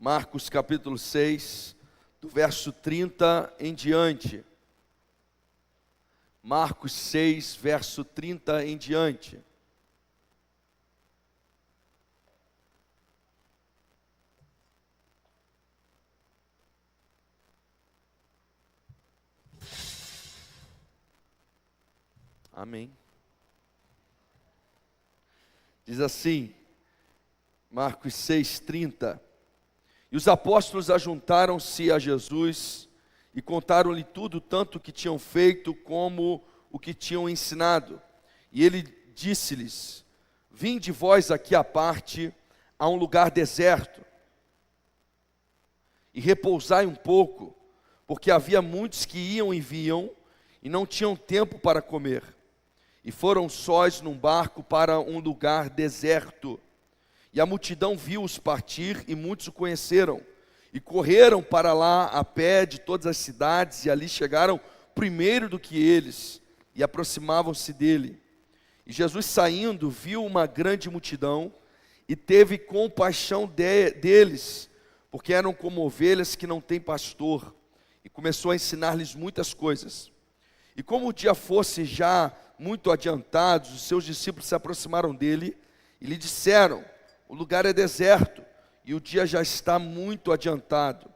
Marcos capítulo 6, do verso 30 em diante. Marcos 6, verso 30 em diante. Amém. Diz assim, Marcos 6:30. E os apóstolos ajuntaram-se a Jesus e contaram-lhe tudo, tanto o que tinham feito como o que tinham ensinado. E ele disse-lhes: vinde vós aqui à parte, a um lugar deserto, e repousai um pouco, porque havia muitos que iam e vinham, e não tinham tempo para comer. E foram sós num barco para um lugar deserto. E a multidão viu-os partir, e muitos o conheceram. E correram para lá a pé de todas as cidades, e ali chegaram primeiro do que eles, e aproximavam-se dele. E Jesus, saindo, viu uma grande multidão, e teve compaixão deles, porque eram como ovelhas que não têm pastor. E começou a ensinar-lhes muitas coisas. E como o dia fosse já muito adiantado, os seus discípulos se aproximaram dele e lhe disseram: o lugar é deserto e o dia já está muito adiantado.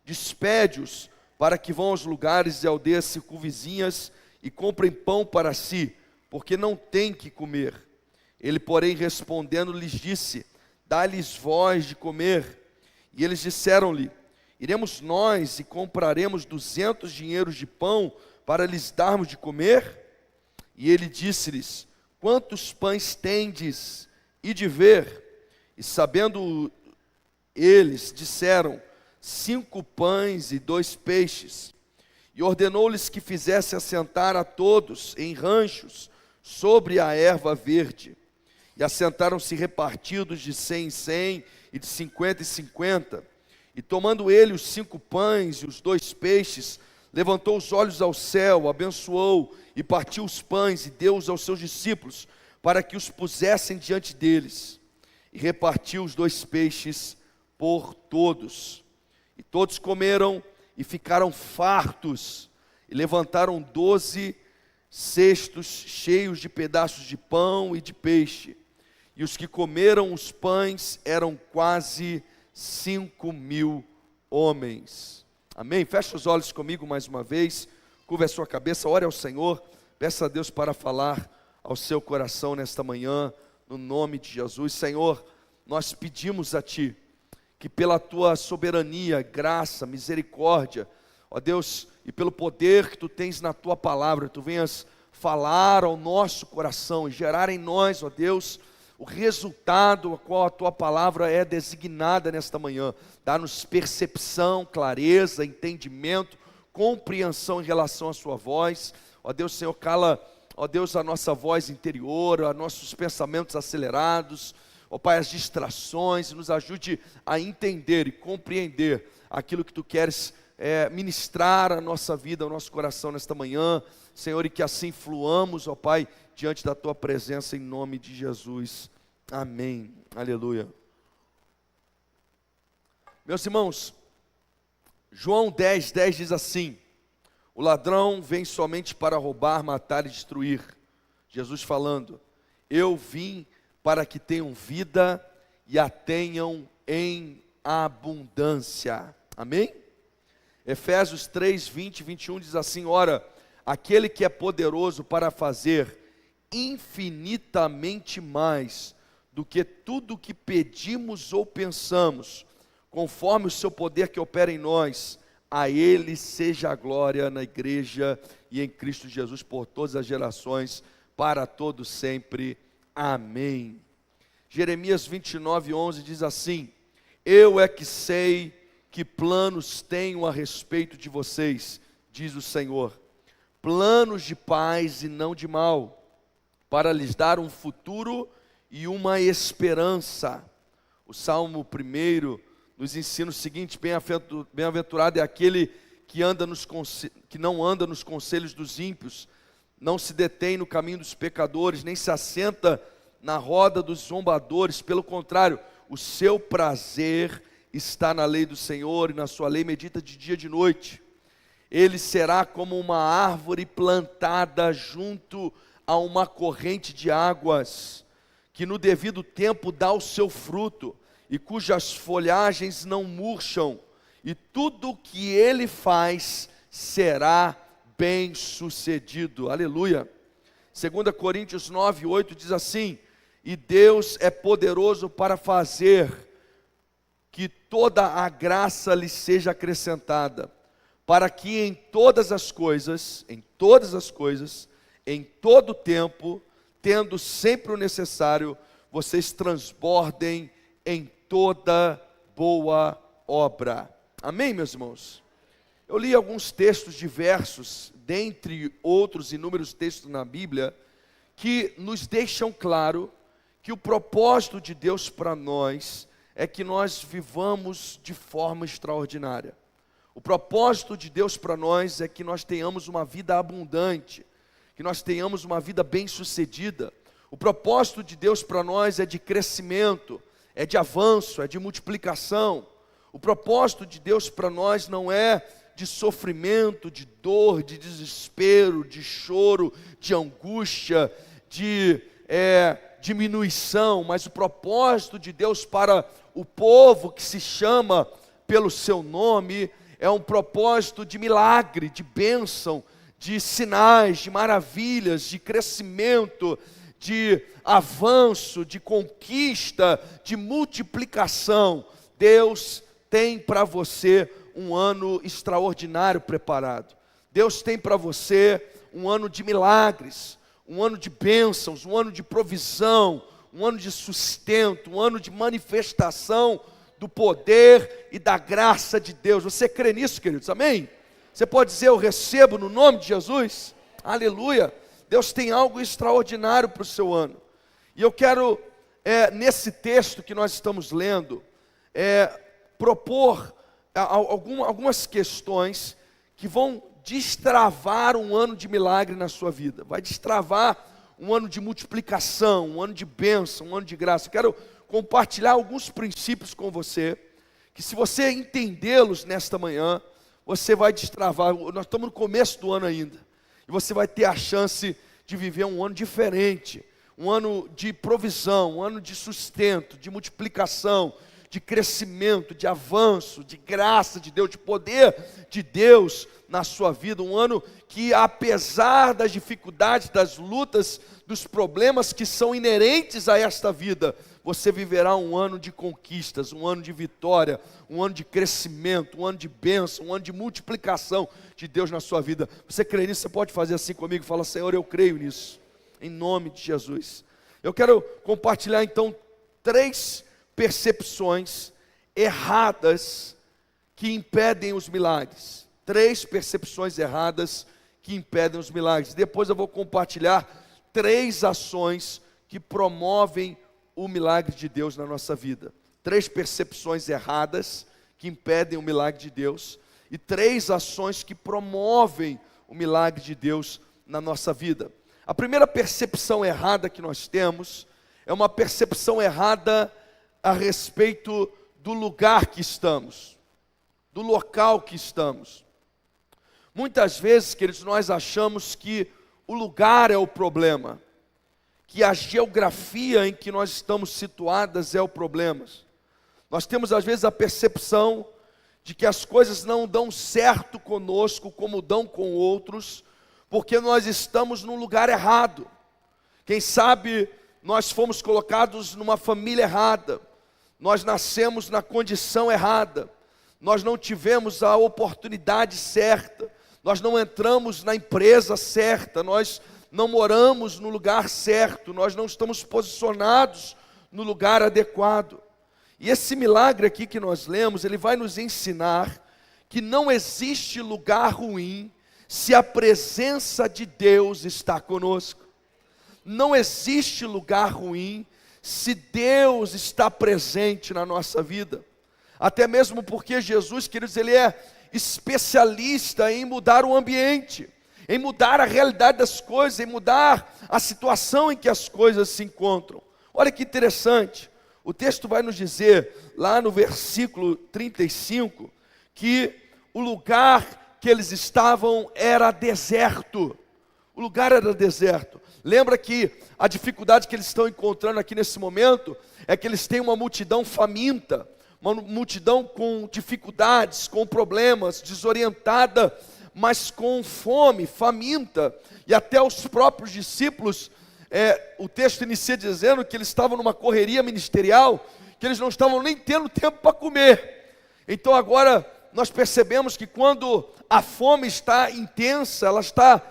Despede-os para que vão aos lugares e aldeias circunvizinhas e comprem pão para si, porque não têm que comer. Ele, porém, respondendo, lhes disse: dá-lhes vós de comer. E eles disseram-lhe: iremos nós e compraremos 200 dinheiros de pão para lhes darmos de comer? E ele disse-lhes: quantos pães tendes? E de ver. E sabendo eles, disseram: 5 pães e 2 peixes. E ordenou-lhes que fizesse assentar a todos em ranchos sobre a erva verde. E assentaram-se repartidos de 100 em 100 e de 50 em 50. E tomando ele os 5 pães e os 2 peixes, levantou os olhos ao céu, abençoou e partiu os pães e deu-os aos seus discípulos, para que os pusessem diante deles. E repartiu os 2 peixes por todos. E todos comeram e ficaram fartos, e levantaram 12 cestos cheios de pedaços de pão e de peixe. E os que comeram os pães eram quase 5.000 homens. Amém? Feche os olhos comigo mais uma vez, curva a sua cabeça, ore ao Senhor, peça a Deus para falar ao seu coração nesta manhã, no nome de Jesus. Senhor, nós pedimos a Ti, que pela Tua soberania, graça, misericórdia, ó Deus, e pelo poder que Tu tens na Tua palavra, Tu venhas falar ao nosso coração e gerar em nós, ó Deus, o resultado a qual a Tua palavra é designada nesta manhã. Dá-nos percepção, clareza, entendimento, compreensão em relação à Sua voz. Ó Deus, Senhor, cala, ó Deus, a nossa voz interior, a nossos pensamentos acelerados, ó Pai, as distrações, e nos ajude a entender e compreender aquilo que Tu queres ministrar à nossa vida, ao nosso coração nesta manhã, Senhor, e que assim fluamos, ó Pai, diante da Tua presença, em nome de Jesus. Amém. Aleluia. Meus irmãos, João 10:10 diz assim: o ladrão vem somente para roubar, matar e destruir. Jesus falando: eu vim para que tenham vida e a tenham em abundância. Amém? Efésios 3:20 e 21 diz assim: ora, aquele que é poderoso para fazer infinitamente mais do que tudo que pedimos ou pensamos, conforme o seu poder que opera em nós, a Ele seja a glória na igreja e em Cristo Jesus por todas as gerações, para todos sempre. Amém. Jeremias 29:11 diz assim: eu é que sei que planos tenho a respeito de vocês, diz o Senhor, planos de paz e não de mal, para lhes dar um futuro e uma esperança. O Salmo 1 nos ensina o seguinte: bem-aventurado é aquele que não anda nos conselhos dos ímpios, não se detém no caminho dos pecadores, nem se assenta na roda dos zombadores. Pelo contrário, o seu prazer está na lei do Senhor e na sua lei medita de dia e de noite. Ele será como uma árvore plantada junto a uma corrente de águas, que no devido tempo dá o seu fruto, e cujas folhagens não murcham, e tudo o que ele faz será bem sucedido. Aleluia. 2 Coríntios 9:8 diz assim: e Deus é poderoso para fazer que toda a graça lhe seja acrescentada, para que em todas as coisas, em todo tempo, tendo sempre o necessário, vocês transbordem em toda boa obra. Amém, meus irmãos? Eu li alguns textos diversos, dentre outros inúmeros textos na Bíblia, que nos deixam claro que o propósito de Deus para nós é que nós vivamos de forma extraordinária. O propósito de Deus para nós é que nós tenhamos uma vida abundante, que nós tenhamos uma vida bem-sucedida. O propósito de Deus para nós é de crescimento, é de avanço, é de multiplicação. O propósito de Deus para nós não é de sofrimento, de dor, de desespero, de choro, de angústia, de diminuição, mas o propósito de Deus para o povo que se chama pelo seu nome é um propósito de milagre, de bênção, de sinais, de maravilhas, de crescimento, de avanço, de conquista, de multiplicação. Deus tem para você um ano extraordinário preparado. Deus tem para você um ano de milagres, um ano de bênçãos, um ano de provisão, um ano de sustento, um ano de manifestação do poder e da graça de Deus. Você crê nisso, queridos? Amém? Você pode dizer: eu recebo no nome de Jesus? Aleluia! Deus tem algo extraordinário para o seu ano. E eu quero, nesse texto que nós estamos lendo, propor algumas questões que vão destravar um ano de milagre na sua vida. Vai destravar um ano de multiplicação, um ano de bênção, um ano de graça. Eu quero compartilhar alguns princípios com você, que se você entendê-los nesta manhã, você vai destravar. Nós estamos no começo do ano ainda, e você vai ter a chance de viver um ano diferente, um ano de provisão, um ano de sustento, de multiplicação, de crescimento, de avanço, de graça de Deus, de poder de Deus na sua vida. Um ano que, apesar das dificuldades, das lutas, dos problemas que são inerentes a esta vida, você viverá um ano de conquistas, um ano de vitória, um ano de crescimento, um ano de bênção, um ano de multiplicação de Deus na sua vida. Você crê nisso? Você pode fazer assim comigo? Fala: Senhor, eu creio nisso, em nome de Jesus. Eu quero compartilhar então 3 percepções erradas que impedem os milagres. 3 percepções erradas que impedem os milagres. Depois eu vou compartilhar 3 ações que promovem o milagre de Deus na nossa vida. 3 percepções erradas que impedem o milagre de Deus e 3 ações que promovem o milagre de Deus na nossa vida. A primeira percepção errada que nós temos é uma percepção errada a respeito do lugar que estamos, do local que estamos. Muitas vezes, queridos, nós achamos que o lugar é o problema, que a geografia em que nós estamos situadas é o problema. Nós temos às vezes a percepção de que as coisas não dão certo conosco como dão com outros, porque nós estamos no lugar errado. Quem sabe nós fomos colocados numa família errada, nós nascemos na condição errada, nós não tivemos a oportunidade certa, nós não entramos na empresa certa, nós não moramos no lugar certo, nós não estamos posicionados no lugar adequado. E esse milagre aqui que nós lemos, ele vai nos ensinar que não existe lugar ruim se a presença de Deus está conosco. Não existe lugar ruim se Deus está presente na nossa vida. Até mesmo porque Jesus, queridos, ele é especialista em mudar o ambiente, em mudar a realidade das coisas, em mudar a situação em que as coisas se encontram. Olha que interessante, O texto vai nos dizer, lá no versículo 35, que o lugar que eles estavam era deserto. O lugar era deserto. Lembra que a dificuldade que eles estão encontrando aqui nesse momento é que eles têm uma multidão faminta, uma multidão com dificuldades, com problemas, desorientada, mas com fome, faminta. E até os próprios discípulos, o texto inicia dizendo que eles estavam numa correria ministerial, que eles não estavam nem tendo tempo para comer. Então agora nós percebemos que quando a fome está intensa, ela está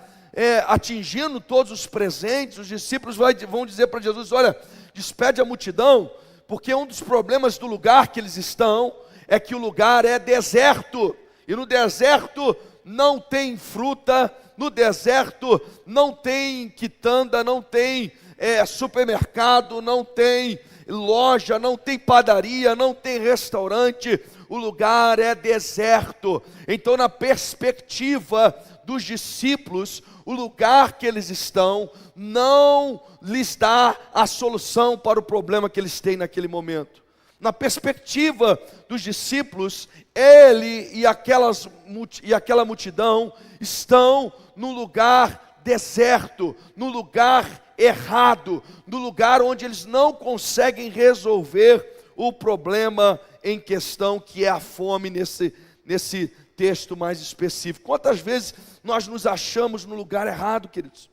atingindo todos os presentes, os discípulos vão dizer para Jesus: olha, despede a multidão, porque um dos problemas do lugar que eles estão é que o lugar é deserto, e no deserto não tem fruta, no deserto não tem quitanda, não tem supermercado, não tem loja, não tem padaria, não tem restaurante, o lugar é deserto. Então, na perspectiva dos discípulos, o lugar que eles estão não lhes dá a solução para o problema que eles têm naquele momento. Na perspectiva dos discípulos, ele e aquela multidão estão no lugar deserto, no lugar errado, no lugar onde eles não conseguem resolver o problema em questão, que é a fome nesse texto mais específico. Quantas vezes nós nos achamos no lugar errado, queridos?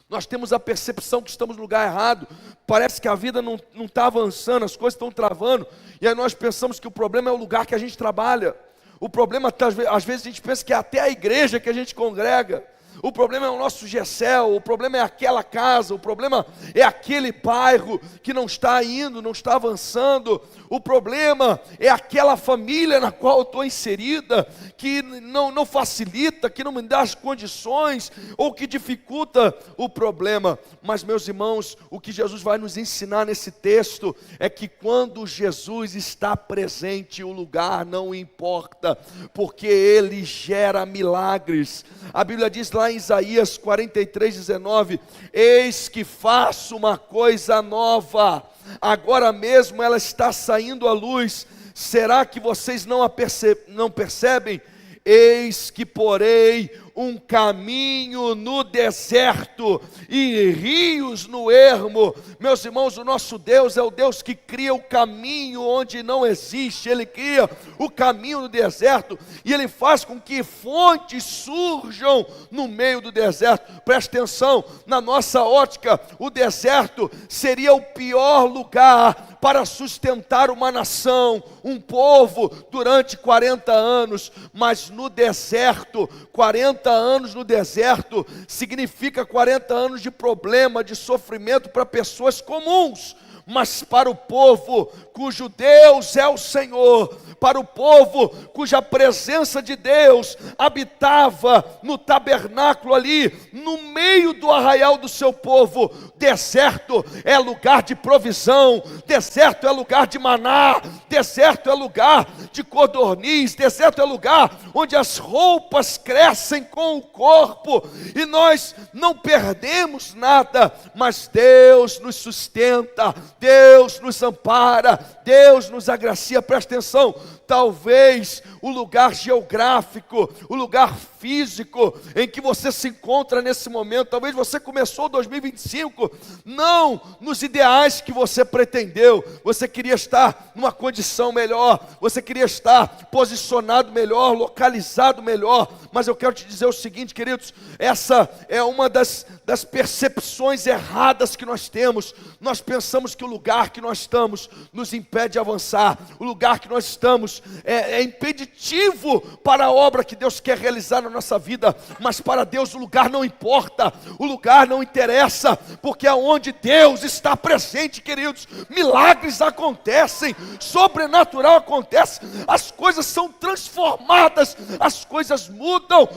Nós temos a percepção que estamos no lugar errado, parece que a vida não está avançando, as coisas estão travando, e aí nós pensamos que o problema é o lugar que a gente trabalha. O problema, às vezes a gente pensa que é até a igreja que a gente congrega. O problema é o nosso GECEL, o problema é aquela casa, o problema é aquele bairro que não está indo, não está avançando. O problema é aquela família na qual eu estou inserida, que não facilita, que não me dá as condições, ou que dificulta o problema. Mas, meus irmãos, o que Jesus vai nos ensinar nesse texto é que quando Jesus está presente, o lugar não importa, porque Ele gera milagres. A Bíblia diz lá em Isaías 43:19, eis que faço uma coisa nova, agora mesmo ela está saindo à luz, será que vocês não percebem? Eis que porei um caminho no deserto e rios no ermo. Meus irmãos, o nosso Deus é o Deus que cria o caminho onde não existe. Ele cria o caminho no deserto e Ele faz com que fontes surjam no meio do deserto. Preste atenção, na nossa ótica, o deserto seria o pior lugar para sustentar uma nação, um povo, durante 40 anos, mas no deserto, 40 anos no deserto, significa 40 anos de problema, de sofrimento para pessoas comuns, mas para o povo cujo Deus é o Senhor, para o povo cuja presença de Deus habitava no tabernáculo ali, no meio do arraial do seu povo. Deserto é lugar de provisão, deserto é lugar de maná, deserto é lugar de codorniz, deserto é lugar onde as roupas crescem com o corpo, e nós não perdemos nada, mas Deus nos sustenta, Deus nos ampara, Deus nos agracia. Presta atenção, talvez o lugar geográfico, o lugar físico em que você se encontra nesse momento, talvez você começou 2025 não nos ideais que você pretendeu, você queria estar numa condição melhor, você queria estar posicionado melhor, localizado melhor, mas eu quero te dizer o seguinte, queridos, essa é uma das percepções erradas que nós temos. Nós pensamos que o lugar que nós estamos nos impede de avançar, o lugar que nós estamos é impeditivo para a obra que Deus quer realizar na nossa vida, mas para Deus o lugar não importa, o lugar não interessa, porque aonde Deus está presente, queridos, milagres acontecem, sobrenatural acontece, as coisas são transformadas, as coisas mudam.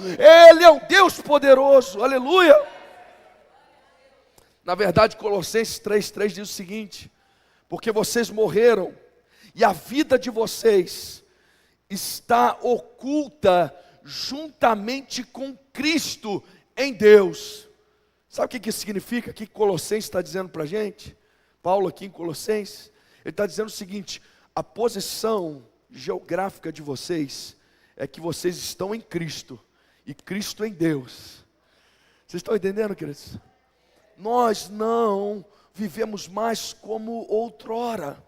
Ele é um Deus poderoso, aleluia. Na verdade, Colossenses 3:3 diz o seguinte: porque vocês morreram e a vida de vocês está oculta juntamente com Cristo em Deus. Sabe o que isso significa? O que Colossenses está dizendo para a gente? Paulo aqui em Colossenses, Ele está dizendo o seguinte: a posição geográfica de vocês é que vocês estão em Cristo e Cristo em Deus. Vocês estão entendendo, queridos? Nós não vivemos mais como outrora.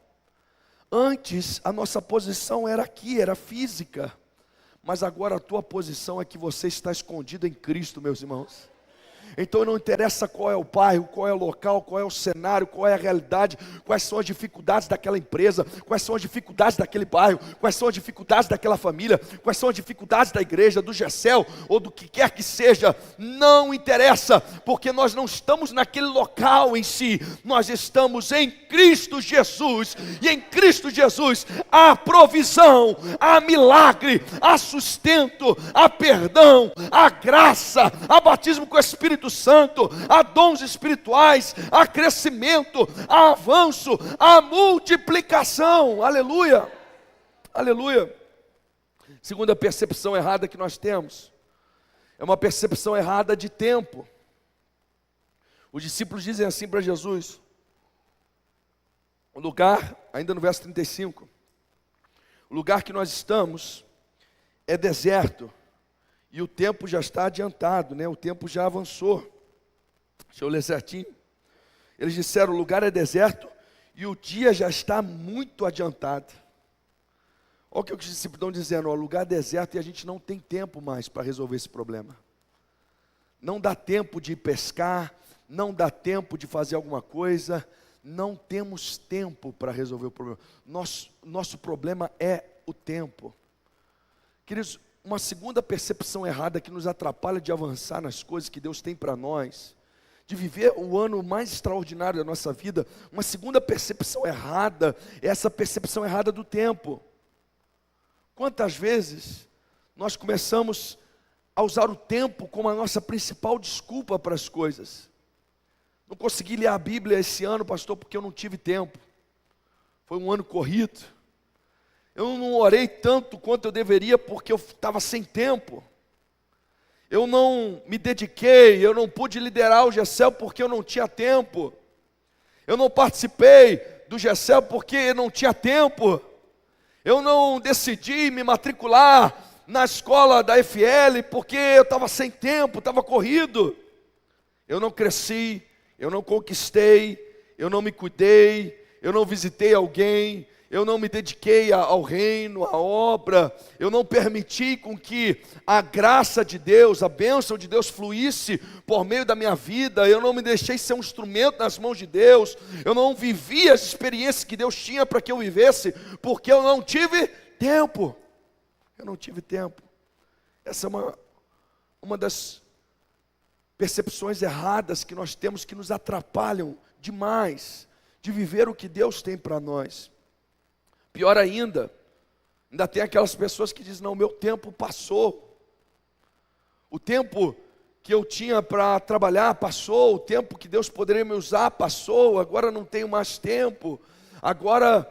Antes a nossa posição era aqui, era física. Mas agora a tua posição é que você está escondido em Cristo, meus irmãos. Então não interessa qual é o bairro, qual é o local, qual é o cenário, qual é a realidade, quais são as dificuldades daquela empresa, quais são as dificuldades daquele bairro, quais são as dificuldades daquela família, quais são as dificuldades da igreja, do GECEL ou do que quer que seja. Não interessa, porque nós não estamos naquele local em si, nós estamos em Cristo Jesus. E em Cristo Jesus há provisão, há milagre, há sustento, há perdão, há graça, há batismo com o Espírito Santo, há dons espirituais, há crescimento, há avanço, há multiplicação. Aleluia, aleluia. Segunda percepção errada que nós temos é uma percepção errada de tempo. Os discípulos dizem assim para Jesus, o lugar, ainda no verso 35, o lugar que nós estamos é deserto, e o tempo já está adiantado, né? O tempo já avançou. Deixa eu ler certinho. Eles disseram, o lugar é deserto e o dia já está muito adiantado. Olha o que os discípulos estão dizendo, o lugar é deserto e a gente não tem tempo mais para resolver esse problema. Não dá tempo de ir pescar, não dá tempo de fazer alguma coisa, não temos tempo para resolver o problema. Nosso problema é o tempo. Queridos, uma segunda percepção errada que nos atrapalha de avançar nas coisas que Deus tem para nós, de viver o ano mais extraordinário da nossa vida, uma segunda percepção errada, é essa percepção errada do tempo. Quantas vezes nós começamos a usar o tempo como a nossa principal desculpa para as coisas? Não consegui ler a Bíblia esse ano, pastor, porque eu não tive tempo. Foi um ano corrido. Eu não orei tanto quanto eu deveria porque eu estava sem tempo. Eu não me dediquei, eu não pude liderar o GECEL porque eu não tinha tempo. Eu não participei do GECEL porque não tinha tempo. Eu não decidi me matricular na escola da FL porque eu estava sem tempo, estava corrido. Eu não cresci, eu não conquistei, eu não me cuidei, eu não visitei alguém, eu não me dediquei ao reino, à obra, eu não permiti com que a graça de Deus, a bênção de Deus fluísse por meio da minha vida, eu não me deixei ser um instrumento nas mãos de Deus, eu não vivi as experiências que Deus tinha para que eu vivesse, porque eu não tive tempo. Eu não tive tempo. Essa é uma das percepções erradas que nós temos que nos atrapalham demais de viver o que Deus tem para nós. Pior ainda tem aquelas pessoas que dizem, não, meu tempo passou. O tempo que eu tinha para trabalhar passou, o tempo que Deus poderia me usar passou, agora não tenho mais tempo, agora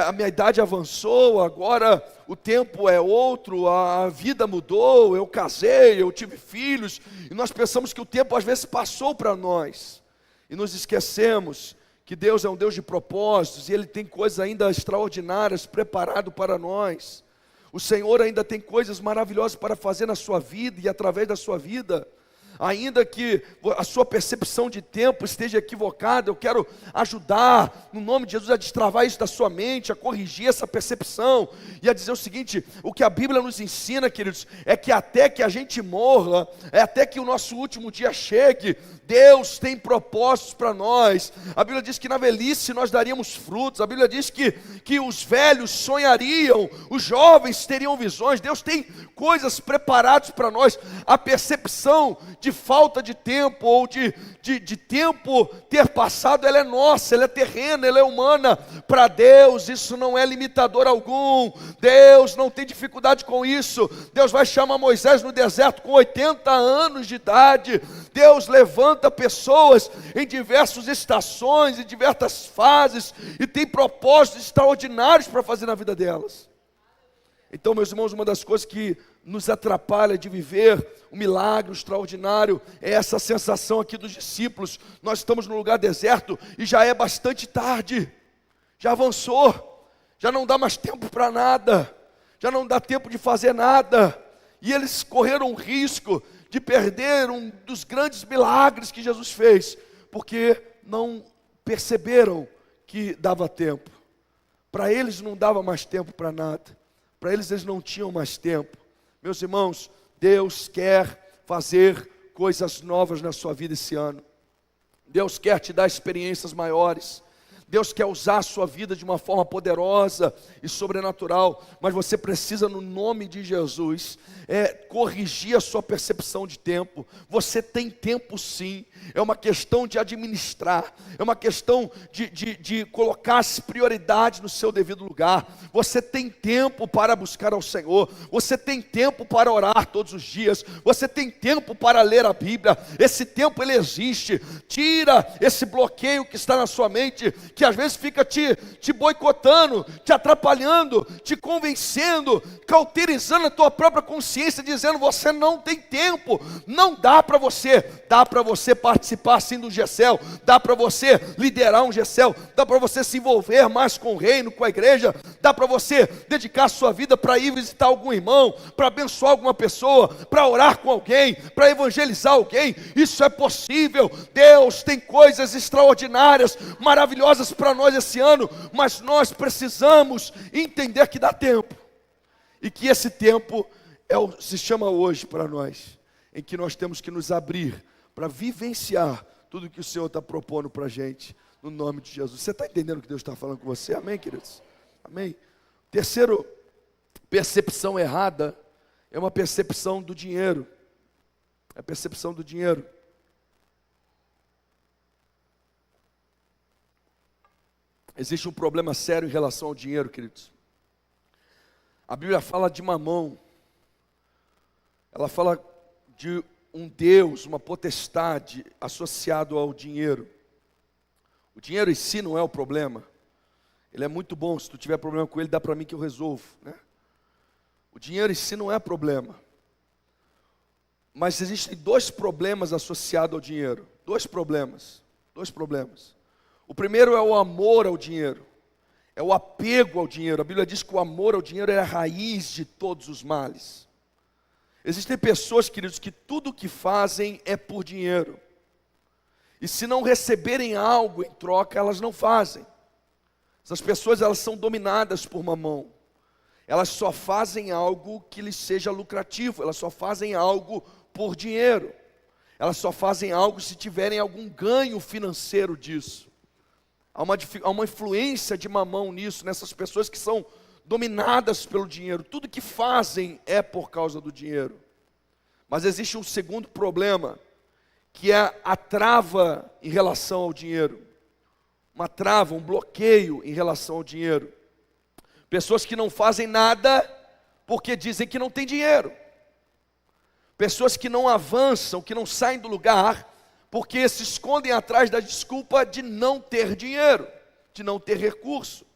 a minha idade avançou, agora o tempo é outro, a vida mudou, eu casei, eu tive filhos, e nós pensamos que o tempo às vezes passou para nós, e nos esquecemos que Deus é um Deus de propósitos, e Ele tem coisas ainda extraordinárias preparado para nós. O Senhor ainda tem coisas maravilhosas para fazer na sua vida e através da sua vida. Ainda que a sua percepção de tempo esteja equivocada, eu quero ajudar, no nome de Jesus, a destravar isso da sua mente, a corrigir essa percepção, e a dizer o seguinte, o que a Bíblia nos ensina, queridos, é que até que a gente morra, até que o nosso último dia chegue, Deus tem propósitos para nós. A Bíblia diz que na velhice nós daríamos frutos, a Bíblia diz que os velhos sonhariam, os jovens teriam visões, Deus tem coisas preparadas para nós. A percepção de falta de tempo ou de tempo ter passado, ela é nossa, ela é terrena, ela é humana. Para Deus isso não é limitador algum, Deus não tem dificuldade com isso. Deus vai chamar Moisés no deserto com 80 anos de idade, Deus levanta pessoas em diversas estações, em diversas fases, e tem propósitos extraordinários para fazer na vida delas. Então, meus irmãos, uma das coisas que nos atrapalha de viver um milagre extraordinário é essa sensação aqui dos discípulos. Nós estamos num lugar deserto e já é bastante tarde. já avançou, já não dá mais tempo para nada, já não dá tempo de fazer nada. E eles correram o risco de perder um dos grandes milagres que Jesus fez, porque não perceberam que dava tempo. Para eles não dava mais tempo para nada, para eles não tinham mais tempo. Meus irmãos, Deus quer fazer coisas novas na sua vida esse ano. Deus quer te dar experiências maiores. Deus quer usar a sua vida de uma forma poderosa e sobrenatural, mas você precisa, no nome de Jesus, corrigir a sua percepção de tempo. Você tem tempo sim, é uma questão de administrar, é uma questão de colocar as prioridades no seu devido lugar. Você tem tempo para buscar ao Senhor, você tem tempo para orar todos os dias, você tem tempo para ler a Bíblia. Esse tempo ele existe. Tira esse bloqueio que está na sua mente, que às vezes fica te boicotando, te atrapalhando, te convencendo, cauterizando a tua própria consciência, dizendo: você não tem tempo, não dá para você. Dá para você participar sim do GECEL, dá para você liderar um GECEL, dá para você se envolver mais com o reino, com a igreja, dá para você dedicar a sua vida para ir visitar algum irmão, para abençoar alguma pessoa, para orar com alguém, para evangelizar alguém. Isso é possível. Deus tem coisas extraordinárias, maravilhosas para nós esse ano, mas nós precisamos entender que dá tempo, e que esse tempo se chama hoje para nós, em que nós temos que nos abrir para vivenciar tudo que o Senhor está propondo para a gente, no nome de Jesus. Você está entendendo o que Deus está falando com você? Amém, queridos? Amém? Terceiro, percepção errada é uma percepção do dinheiro. É a percepção do dinheiro. Existe um problema sério em relação ao dinheiro, queridos. A Bíblia fala de Mamão. Ela fala de um Deus, uma potestade associado ao dinheiro. O dinheiro em si não é o problema. Ele é muito bom. Se tu tiver problema com ele, dá para mim que eu resolvo, né? O dinheiro em si não é problema. Mas existem dois problemas associados ao dinheiro. Dois problemas. O primeiro é o amor ao dinheiro, é o apego ao dinheiro. A Bíblia diz que o amor ao dinheiro é a raiz de todos os males. Existem pessoas, queridos, que tudo o que fazem é por dinheiro, e se não receberem algo em troca, elas não fazem. Essas pessoas, elas são dominadas por mamão. Elas só fazem algo que lhes seja lucrativo, elas só fazem algo por dinheiro, elas só fazem algo se tiverem algum ganho financeiro disso. Há uma influência de mamão nisso, nessas pessoas que são dominadas pelo dinheiro. Tudo que fazem é por causa do dinheiro. Mas existe um segundo problema, que é a trava em relação ao dinheiro. Uma trava, um bloqueio em relação ao dinheiro. Pessoas que não fazem nada porque dizem que não tem dinheiro. Pessoas que não avançam, que não saem do lugar, porque se escondem atrás da desculpa de não ter dinheiro, de não ter recurso.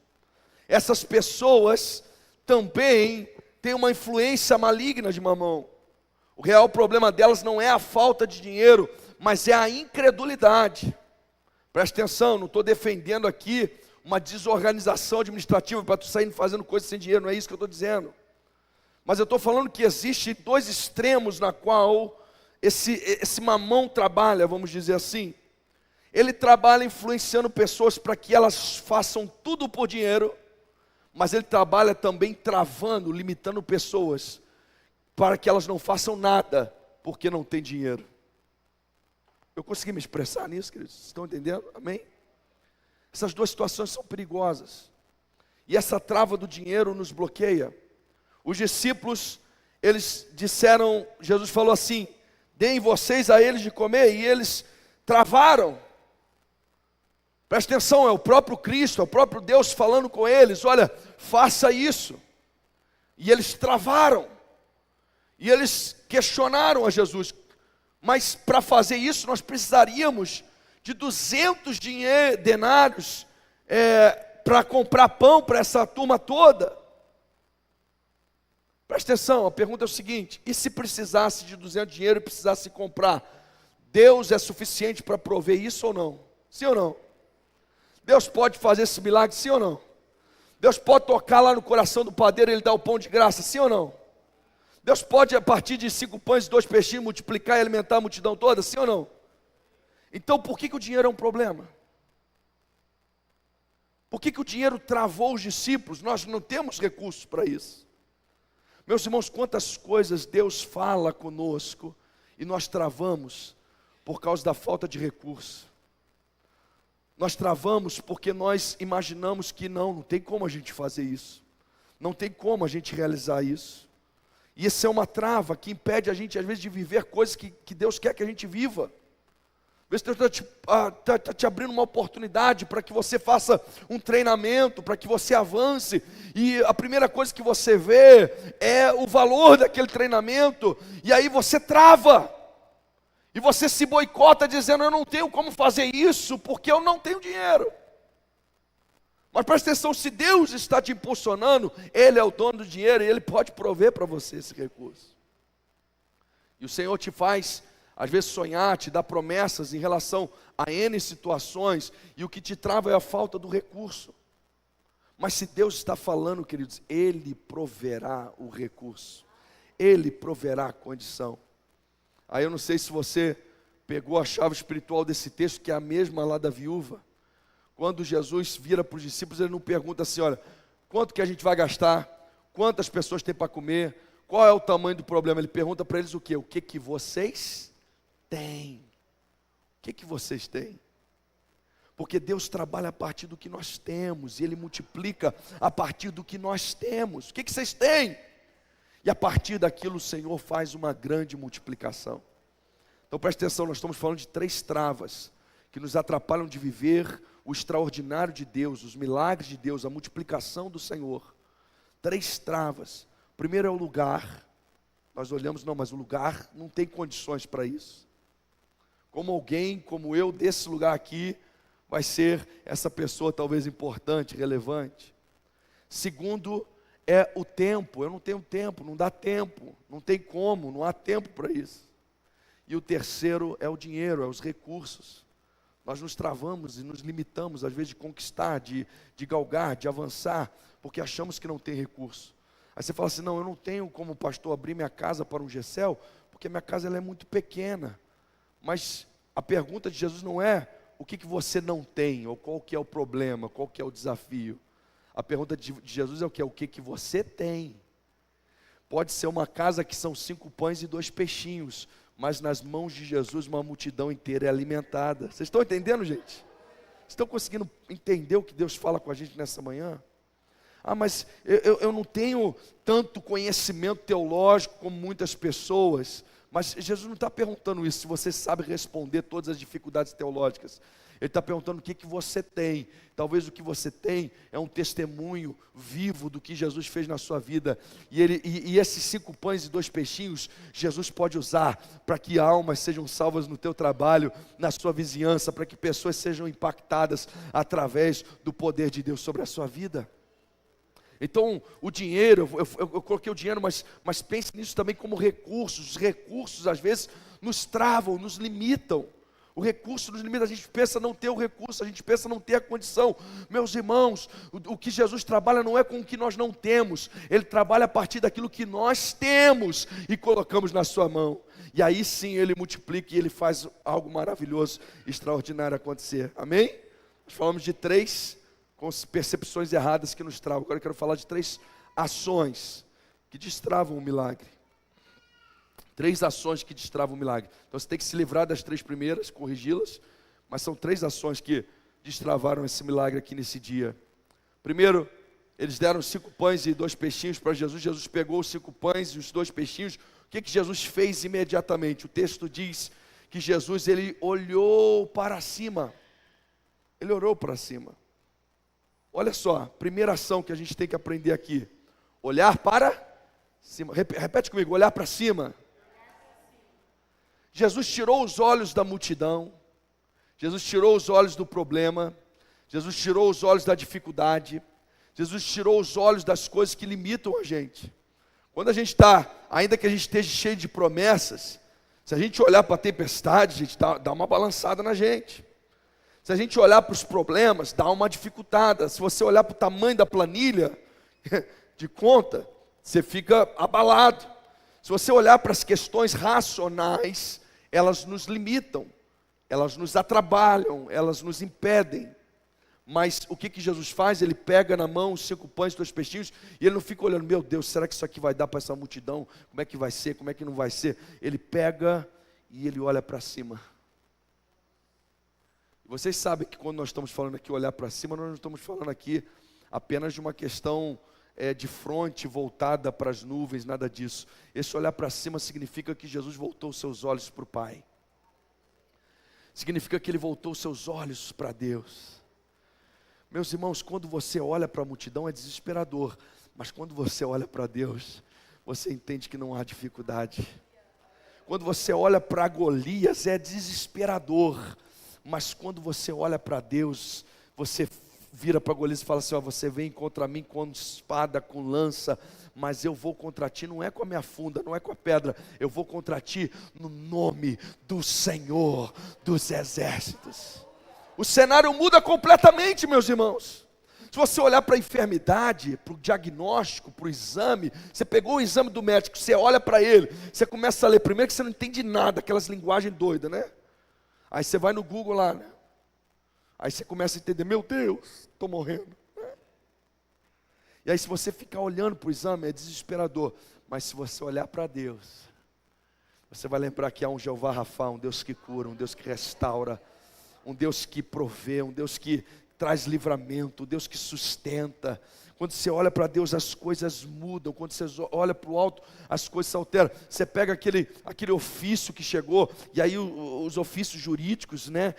Essas pessoas também têm uma influência maligna de mamão. O real problema delas não é a falta de dinheiro, mas é a incredulidade. Presta atenção, não estou defendendo aqui uma desorganização administrativa para tu sair fazendo coisas sem dinheiro, não é isso que eu estou dizendo. Mas eu estou falando que existe dois extremos na qual esse mamão trabalha, vamos dizer assim. Ele trabalha influenciando pessoas para que elas façam tudo por dinheiro, mas ele trabalha também travando, limitando pessoas para que elas não façam nada porque não tem dinheiro. Eu consegui me expressar nisso, queridos? Vocês estão entendendo? Amém? Essas duas situações são perigosas, e essa trava do dinheiro nos bloqueia. Os discípulos, eles disseram, Jesus falou assim: deem vocês a eles de comer, e eles travaram. Presta atenção, é o próprio Cristo, é o próprio Deus falando com eles: olha, faça isso. E eles travaram, e eles questionaram a Jesus: mas para fazer isso nós precisaríamos de 200 denários para comprar pão para essa turma toda. Presta atenção, a pergunta é o seguinte: e se precisasse de 200 dinheiro e precisasse comprar, Deus é suficiente para prover isso ou não? Sim ou não? Deus pode fazer esse milagre, sim ou não? Deus pode tocar lá no coração do padeiro e ele dar o pão de graça, sim ou não? Deus pode, a partir de 5 pães e 2 peixinhos, multiplicar e alimentar a multidão toda, sim ou não? Então por que o dinheiro é um problema? Por que o dinheiro travou os discípulos? Nós não temos recursos para isso. Meus irmãos, quantas coisas Deus fala conosco e nós travamos por causa da falta de recurso. Nós travamos porque nós imaginamos que não tem como a gente fazer isso. Não tem como a gente realizar isso. E isso é uma trava que impede a gente, às vezes, de viver coisas que Deus quer que a gente viva. Deus está te abrindo uma oportunidade para que você faça um treinamento, para que você avance. E a primeira coisa que você vê é o valor daquele treinamento. E aí você trava. E você se boicota dizendo, eu não tenho como fazer isso, porque eu não tenho dinheiro. Mas presta atenção, se Deus está te impulsionando, Ele é o dono do dinheiro e Ele pode prover para você esse recurso. E o Senhor te faz, às vezes, sonhar, te dá promessas em relação a N situações, e o que te trava é a falta do recurso. Mas se Deus está falando, queridos, Ele proverá o recurso, Ele proverá a condição. Aí eu não sei se você pegou a chave espiritual desse texto, que é a mesma lá da viúva. Quando Jesus vira para os discípulos, Ele não pergunta assim, olha, quanto que a gente vai gastar? Quantas pessoas tem para comer? Qual é o tamanho do problema? Ele pergunta para eles o quê? O que que vocês têm? O que que vocês têm? Porque Deus trabalha a partir do que nós temos, e Ele multiplica a partir do que nós temos. O que que vocês têm? E a partir daquilo o Senhor faz uma grande multiplicação. Então preste atenção, nós estamos falando de 3 travas que nos atrapalham de viver o extraordinário de Deus, os milagres de Deus, a multiplicação do Senhor. 3 travas. Primeiro é o lugar. Nós olhamos, não, mas o lugar não tem condições para isso. Como alguém, como eu, desse lugar aqui, vai ser essa pessoa talvez importante, relevante. Segundo é o tempo. Eu não tenho tempo, não dá tempo, não tem como, não há tempo para isso. E o terceiro é o dinheiro, é os recursos. Nós nos travamos e nos limitamos, às vezes, de conquistar, de galgar, de avançar, porque achamos que não tem recurso. Aí você fala assim, não, eu não tenho como pastor abrir minha casa para um GECEL, porque minha casa ela é muito pequena. Mas a pergunta de Jesus não é o que você não tem, ou qual que é o problema, qual que é o desafio. A pergunta de Jesus é o que? O que você tem. Pode ser uma casa que são 5 pães e 2 peixinhos, mas nas mãos de Jesus uma multidão inteira é alimentada. Vocês estão entendendo, gente? Vocês estão conseguindo entender o que Deus fala com a gente nessa manhã? Ah, mas eu não tenho tanto conhecimento teológico como muitas pessoas. Mas Jesus não está perguntando isso, se você sabe responder todas as dificuldades teológicas. Ele está perguntando o que você tem. Talvez o que você tem é um testemunho vivo do que Jesus fez na sua vida. E esses 5 pães e 2 peixinhos, Jesus pode usar para que almas sejam salvas no teu trabalho, na sua vizinhança, para que pessoas sejam impactadas através do poder de Deus sobre a sua vida. Então, o dinheiro, eu coloquei o dinheiro, mas pense nisso também como recursos. Os recursos, às vezes, nos travam, nos limitam. O recurso nos limita, a gente pensa não ter o recurso, a gente pensa não ter a condição. Meus irmãos, o que Jesus trabalha não é com o que nós não temos. Ele trabalha a partir daquilo que nós temos e colocamos na sua mão. E aí sim Ele multiplica e Ele faz algo maravilhoso, extraordinário acontecer. Amém? Nós falamos de 3 com percepções erradas que nos travam. Agora eu quero falar de 3 ações que destravam o milagre. 3 ações que destravam o milagre. Então você tem que se livrar das 3 primeiras, corrigi-las, mas são 3 ações que destravaram esse milagre aqui nesse dia. Primeiro, eles deram 5 pães e 2 peixinhos para Jesus. Jesus pegou os 5 pães e os 2 peixinhos. O que Jesus fez imediatamente? O texto diz que Jesus, ele olhou para cima. Ele olhou para cima. Olha só, primeira ação que a gente tem que aprender aqui. Olhar para cima. Repete comigo, olhar para cima. Jesus tirou os olhos da multidão. Jesus tirou os olhos do problema. Jesus tirou os olhos da dificuldade. Jesus tirou os olhos das coisas que limitam a gente. Quando a gente está, ainda que a gente esteja cheio de promessas, se a gente olhar para a tempestade, a gente dá uma balançada na gente. Se a gente olhar para os problemas, dá uma dificultada. Se você olhar para o tamanho da planilha de conta, você fica abalado. Se você olhar para as questões racionais, elas nos limitam, elas nos atrapalham, elas nos impedem. Mas o que Jesus faz? Ele pega na mão os 5 pães e 2 peixinhos, e ele não fica olhando, meu Deus, será que isso aqui vai dar para essa multidão? Como é que vai ser? Como é que não vai ser? Ele pega e ele olha para cima. Vocês sabem que quando nós estamos falando aqui olhar para cima, nós não estamos falando aqui apenas de uma questão de fronte voltada para as nuvens, nada disso. Esse olhar para cima significa que Jesus voltou os seus olhos para o Pai. Significa que ele voltou os seus olhos para Deus. Meus irmãos, quando você olha para a multidão é desesperador, mas quando você olha para Deus, você entende que não há dificuldade. Quando você olha para Golias é desesperador, mas quando você olha para Deus, você vira para Golias e fala assim, você vem contra mim com espada, com lança, mas eu vou contra ti, não é com a minha funda, não é com a pedra, eu vou contra ti no nome do Senhor dos Exércitos. O cenário muda completamente, meus irmãos. Se você olhar para a enfermidade, para o diagnóstico, para o exame, você pegou o exame do médico, você olha para ele, você começa a ler, primeiro que você não entende nada, aquelas linguagens doidas, né? Aí você vai no Google lá, né? Aí você começa a entender, meu Deus, estou morrendo. E aí se você ficar olhando para o exame, é desesperador. Mas se você olhar para Deus, você vai lembrar que há um Jeová Rafa, um Deus que cura, um Deus que restaura, um Deus que provê, um Deus que traz livramento, um Deus que sustenta. Quando você olha para Deus, as coisas mudam. Quando você olha para o alto, as coisas se alteram. Você pega aquele ofício que chegou, e aí os ofícios jurídicos, né?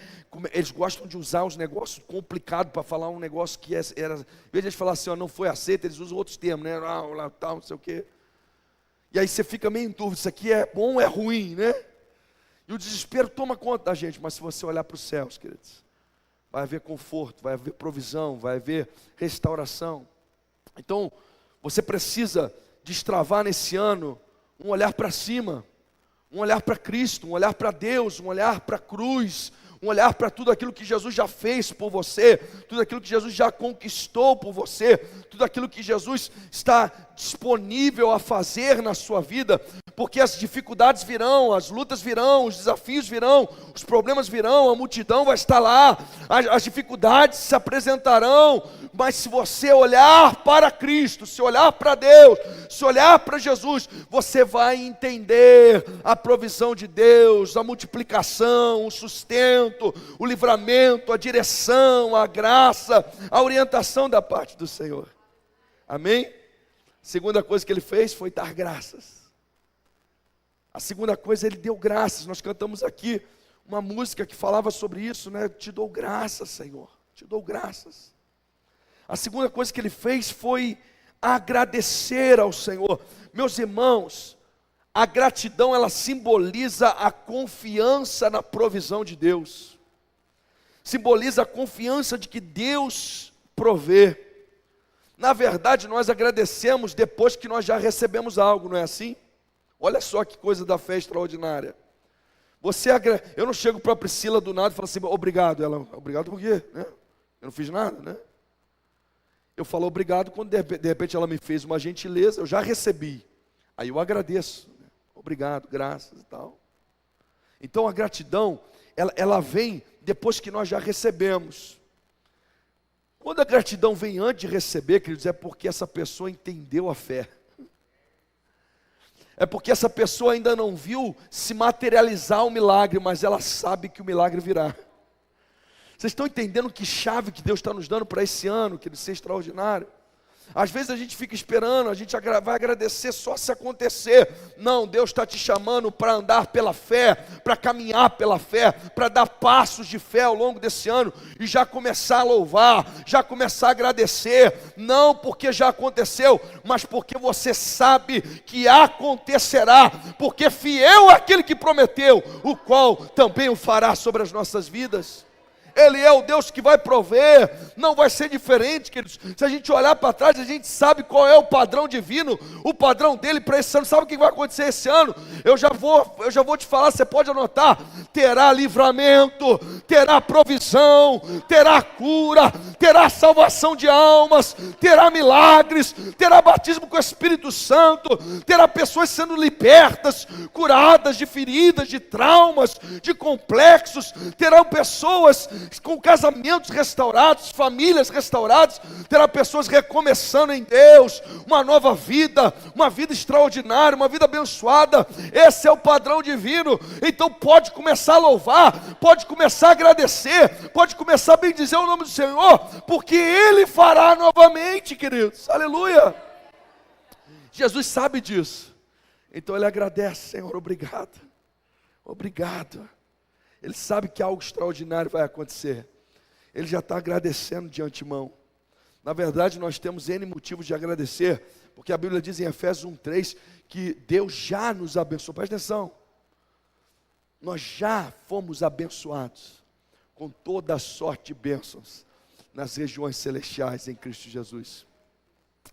Eles gostam de usar uns negócios complicados para falar um negócio que era. Em vez de eles falar assim, não foi aceito, eles usam outros termos, né? Tal, não sei o quê. E aí você fica meio em dúvida, isso aqui é bom ou é ruim, né? E o desespero toma conta da gente, mas se você olhar para os céus, queridos, vai haver conforto, vai haver provisão, vai haver restauração. Então, você precisa destravar nesse ano um olhar para cima, um olhar para Cristo, um olhar para Deus, um olhar para a cruz, um olhar para tudo aquilo que Jesus já fez por você, tudo aquilo que Jesus já conquistou por você, tudo aquilo que Jesus está disponível a fazer na sua vida, porque as dificuldades virão, as lutas virão, os desafios virão, os problemas virão, a multidão vai estar lá, as dificuldades se apresentarão, mas se você olhar para Cristo, se olhar para Deus, se olhar para Jesus, você vai entender a provisão de Deus, a multiplicação, o sustento, o livramento, a direção, a graça, a orientação da parte do Senhor. Amém? Segunda coisa que ele fez foi dar graças. A segunda coisa, ele deu graças. Nós cantamos aqui uma música que falava sobre isso, né? Te dou graças, Senhor, te dou graças. A segunda coisa que ele fez foi agradecer ao Senhor. Meus irmãos, a gratidão, ela simboliza a confiança na provisão de Deus. Simboliza a confiança de que Deus provê. Na verdade, nós agradecemos depois que nós já recebemos algo, não é assim? Olha só que coisa da fé extraordinária. Eu não chego para a Priscila do nada e falo assim, obrigado. Ela, obrigado por quê? Né? Eu não fiz nada, né? Eu falo obrigado quando de repente ela me fez uma gentileza, eu já recebi. Aí eu agradeço. Né? Obrigado, graças e tal. Então a gratidão, ela vem depois que nós já recebemos. Quando a gratidão vem antes de receber, queridos, é porque essa pessoa entendeu a fé. É porque essa pessoa ainda não viu se materializar o milagre, mas ela sabe que o milagre virá. Vocês estão entendendo que chave que Deus está nos dando para esse ano, que ele seja extraordinário? Às vezes a gente fica esperando, a gente vai agradecer só se acontecer. Não, Deus está te chamando para andar pela fé, para caminhar pela fé, para dar passos de fé ao longo desse ano e já começar a louvar, já começar a agradecer. Não porque já aconteceu, mas porque você sabe que acontecerá, porque fiel é aquele que prometeu, o qual também o fará sobre as nossas vidas. Ele é o Deus que vai prover, não vai ser diferente, queridos. Se a gente olhar para trás, a gente sabe qual é o padrão divino, o padrão dele para esse ano. Sabe o que vai acontecer esse ano? Eu já vou te falar, você pode anotar: terá livramento, terá provisão, terá cura, terá salvação de almas, terá milagres, terá batismo com o Espírito Santo, terá pessoas sendo libertas, curadas de feridas, de traumas, de complexos, terão pessoas com casamentos restaurados, famílias restauradas, terá pessoas recomeçando em Deus, uma nova vida, uma vida extraordinária, uma vida abençoada. Esse é o padrão divino. Então pode começar a louvar, pode começar a agradecer, pode começar a bendizer o nome do Senhor, porque Ele fará novamente, queridos, aleluia. Jesus sabe disso, então Ele agradece: Senhor, obrigado, obrigado. Ele sabe que algo extraordinário vai acontecer, Ele já está agradecendo de antemão. Na verdade, nós temos N motivos de agradecer, porque a Bíblia diz em Efésios 1:3 que Deus já nos abençoou. Presta atenção, nós já fomos abençoados com toda a sorte de bênçãos nas regiões celestiais em Cristo Jesus.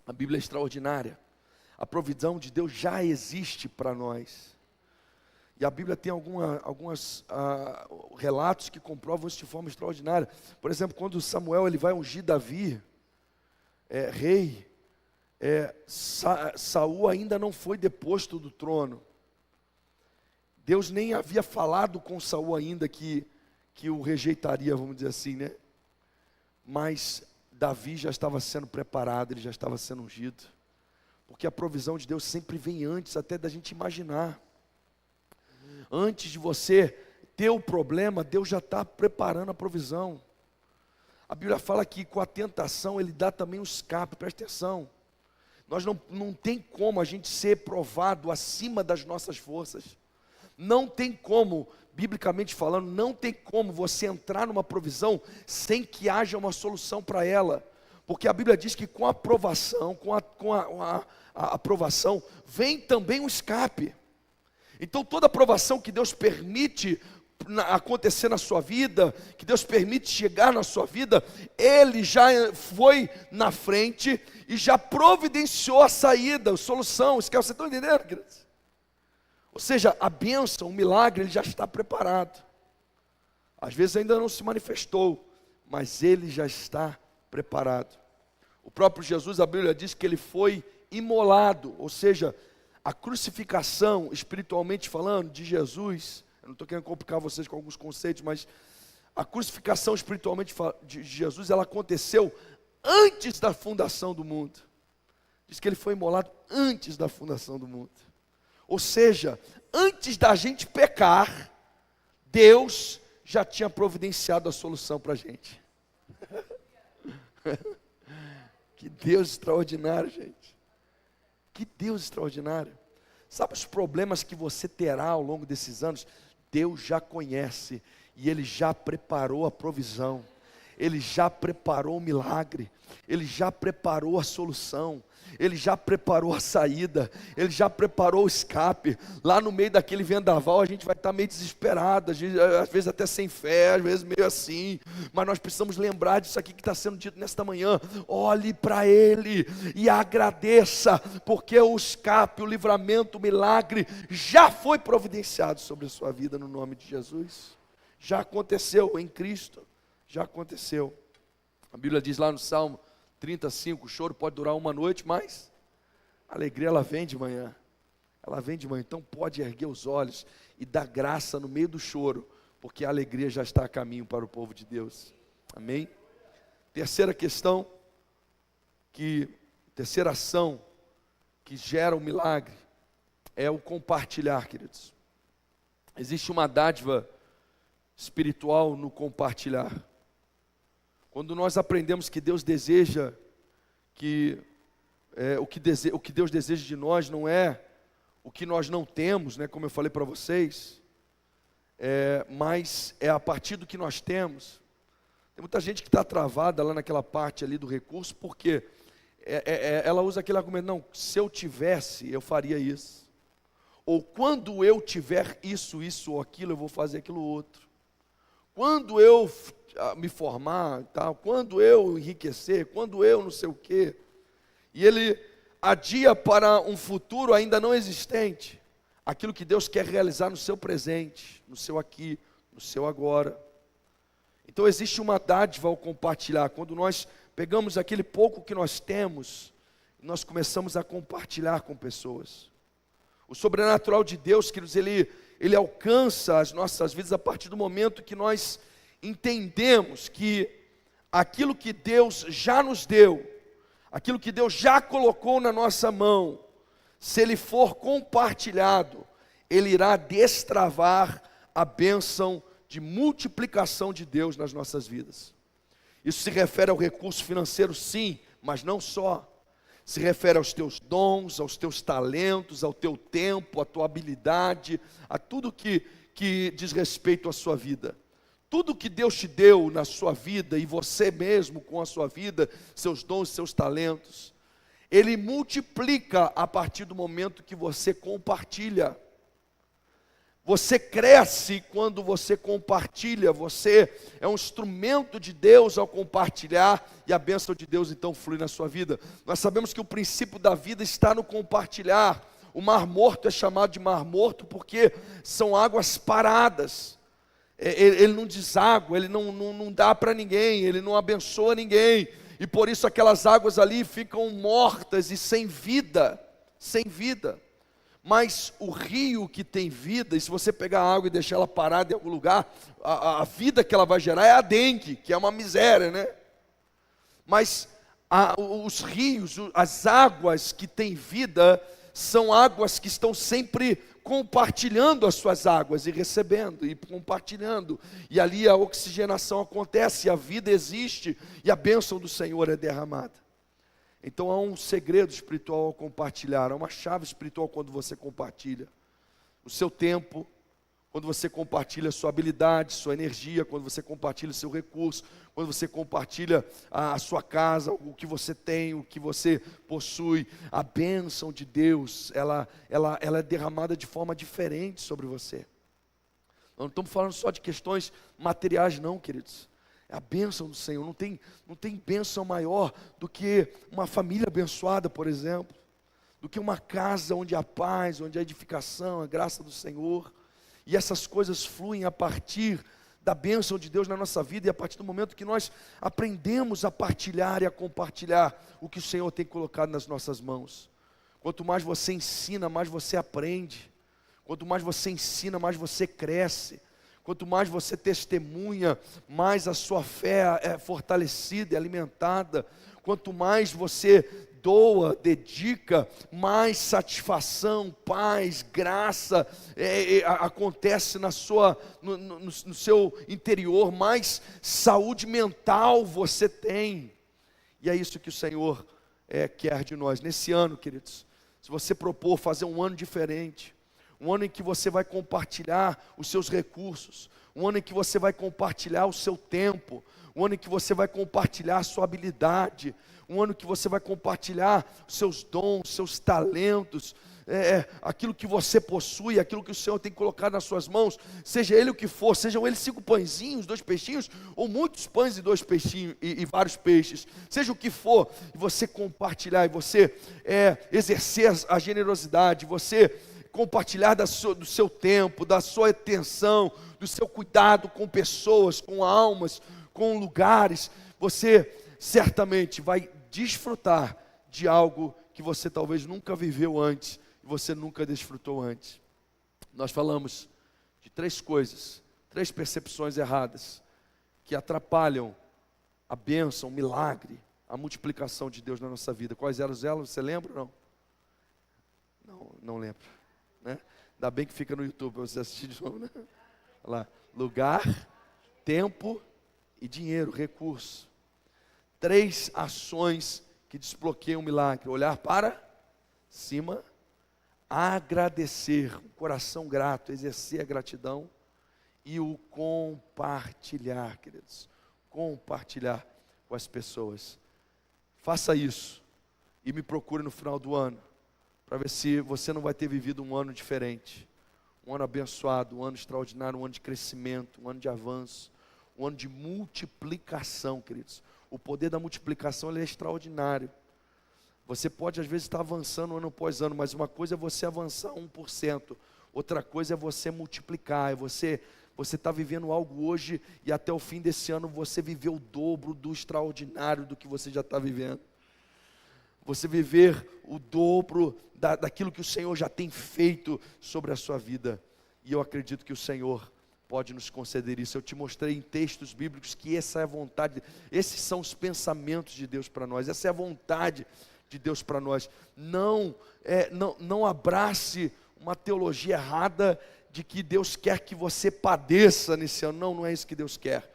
A Bíblia é extraordinária, a provisão de Deus já existe para nós. E a Bíblia tem alguns relatos que comprovam isso de forma extraordinária. Por exemplo, quando Samuel ele vai ungir Davi, rei, Saul ainda não foi deposto do trono. Deus nem havia falado com Saul ainda que o rejeitaria, vamos dizer assim, né? Mas Davi já estava sendo preparado, ele já estava sendo ungido. Porque a provisão de Deus sempre vem antes até da gente imaginar. Antes de você ter o problema, Deus já está preparando a provisão. A Bíblia fala que com a tentação Ele dá também um escape, presta atenção. Nós não tem como a gente ser provado acima das nossas forças. Não tem como, biblicamente falando, não tem como você entrar numa provisão sem que haja uma solução para ela. Porque a Bíblia diz que com a aprovação, com a aprovação, vem também um escape. Então toda aprovação que Deus permite acontecer na sua vida, que Deus permite chegar na sua vida, Ele já foi na frente e já providenciou a saída, a solução. Isso que vocês estão entendendo, queridos? Ou seja, a bênção, o milagre, ele já está preparado. Às vezes ainda não se manifestou, mas ele já está preparado. O próprio Jesus, a Bíblia diz que ele foi imolado, ou seja, a crucificação, espiritualmente falando, de Jesus. Eu não estou querendo complicar vocês com alguns conceitos, mas a crucificação espiritualmente de Jesus, ela aconteceu antes da fundação do mundo. Diz que ele foi imolado antes da fundação do mundo. Ou seja, antes da gente pecar, Deus já tinha providenciado a solução para a gente. Que Deus extraordinário, gente. Que Deus extraordinário. Sabe os problemas que você terá ao longo desses anos? Deus já conhece e Ele já preparou a provisão. Ele já preparou o milagre. Ele já preparou a solução. Ele já preparou a saída, Ele já preparou o escape. Lá no meio daquele vendaval a gente vai estar meio desesperado, às vezes até sem fé, às vezes meio assim. Mas nós precisamos lembrar disso aqui que está sendo dito nesta manhã. Olhe para Ele e agradeça, porque o escape, o livramento, o milagre já foi providenciado sobre a sua vida no nome de Jesus. Já aconteceu em Cristo, já aconteceu. A Bíblia diz lá no Salmo 35, o choro pode durar uma noite, mas a alegria ela vem de manhã. Ela vem de manhã, então pode erguer os olhos e dar graça no meio do choro, porque a alegria já está a caminho para o povo de Deus. Amém? Terceira questão, terceira ação que gera o milagre é o compartilhar, queridos. Existe uma dádiva espiritual no compartilhar. Quando nós aprendemos que Deus deseja o que Deus deseja de nós não é o que nós não temos, né, como eu falei para vocês, mas é a partir do que nós temos. Tem muita gente que está travada lá naquela parte ali do recurso, porque ela usa aquele argumento: não, se eu tivesse, eu faria isso. Ou quando eu tiver isso ou aquilo, eu vou fazer aquilo outro. Quando eu me formar, tal, quando eu enriquecer, quando eu não sei o quê. E ele adia para um futuro ainda não existente aquilo que Deus quer realizar no seu presente, no seu aqui, no seu agora. Então existe uma dádiva ao compartilhar. Quando nós pegamos aquele pouco que nós temos, nós começamos a compartilhar com pessoas. O sobrenatural de Deus, queridos, ele alcança as nossas vidas a partir do momento que nós entendemos que aquilo que Deus já nos deu, aquilo que Deus já colocou na nossa mão, se ele for compartilhado, ele irá destravar a bênção de multiplicação de Deus nas nossas vidas. Isso se refere ao recurso financeiro, sim, mas não só. Se refere aos teus dons, aos teus talentos, ao teu tempo, à tua habilidade, a tudo que diz respeito à sua vida. Tudo que Deus te deu na sua vida, e você mesmo com a sua vida, seus dons, seus talentos, Ele multiplica a partir do momento que você compartilha. Você cresce quando você compartilha, você é um instrumento de Deus ao compartilhar, e a bênção de Deus então flui na sua vida. Nós sabemos que o princípio da vida está no compartilhar. O mar morto é chamado de mar morto porque são águas paradas. Ele não deságua, ele não dá para ninguém, ele não abençoa ninguém. E por isso aquelas águas ali ficam mortas e sem vida, sem vida. Mas o rio que tem vida, e se você pegar a água e deixar ela parada em algum lugar, a vida que ela vai gerar é a dengue, que é uma miséria, né? Mas os rios, as águas que têm vida, são águas que estão sempre compartilhando as suas águas e recebendo e compartilhando. E ali a oxigenação acontece, a vida existe e a bênção do Senhor é derramada. Então há um segredo espiritual ao compartilhar, há uma chave espiritual quando você compartilha. O seu tempo, quando você compartilha a sua habilidade, sua energia, quando você compartilha o seu recurso, quando você compartilha a sua casa, o que você tem, o que você possui, a bênção de Deus, ela é derramada de forma diferente sobre você. Nós não estamos falando só de questões materiais não, queridos. É a bênção do Senhor, não tem bênção maior do que uma família abençoada, por exemplo, do que uma casa onde há paz, onde há edificação, a graça do Senhor. E essas coisas fluem a partir da bênção de Deus na nossa vida e a partir do momento que nós aprendemos a partilhar e a compartilhar o que o Senhor tem colocado nas nossas mãos. Quanto mais você ensina, mais você aprende. Quanto mais você ensina, mais você cresce. Quanto mais você testemunha, mais a sua fé é fortalecida e alimentada. Quanto mais você doa, dedica, mais satisfação, paz, graça acontece no seu interior, mais saúde mental você tem. E é isso que o Senhor quer de nós. Nesse ano, queridos, se você propor fazer um ano diferente, um ano em que você vai compartilhar os seus recursos, um ano em que você vai compartilhar o seu tempo, um ano em que você vai compartilhar a sua habilidade, um ano que você vai compartilhar os seus dons, seus talentos, aquilo que você possui, aquilo que o Senhor tem colocado nas suas mãos, seja ele o que for, sejam eles 5 pãezinhos, 2 peixinhos, ou muitos pães e 2 peixinhos, e vários peixes, seja o que for, e você compartilhar, e você exercer a generosidade, você compartilhar do seu tempo, da sua atenção, do seu cuidado com pessoas, com almas, com lugares, você certamente vai desfrutar de algo que você talvez nunca viveu antes, e você nunca desfrutou antes. Nós falamos de 3 coisas, 3 percepções erradas, que atrapalham a bênção, o milagre, a multiplicação de Deus na nossa vida. Quais eram elas? Você lembra ou não? Não lembro. Né? Ainda bem que fica no YouTube para você assistir de novo, né? Olha lá. Lugar, tempo e dinheiro, recurso. 3 ações que desbloqueiam o milagre: olhar para cima, agradecer, um coração grato, exercer a gratidão, e o compartilhar, queridos, compartilhar com as pessoas. Faça isso e me procure no final do ano, para ver se você não vai ter vivido um ano diferente, um ano abençoado, um ano extraordinário, um ano de crescimento, um ano de avanço, um ano de multiplicação, queridos. O poder da multiplicação ele é extraordinário. Você pode às vezes estar avançando ano após ano, mas uma coisa é você avançar 1%, outra coisa é você multiplicar, é você Você está vivendo algo hoje e até o fim desse ano você viveu o dobro do extraordinário do que você já está vivendo. Você viver o dobro daquilo que o Senhor já tem feito sobre a sua vida. E eu acredito que o Senhor pode nos conceder isso. Eu te mostrei em textos bíblicos que essa é a vontade, esses são os pensamentos de Deus para nós, essa é a vontade de Deus para nós. Não abrace uma teologia errada de que Deus quer que você padeça nesse ano. Não é isso que Deus quer.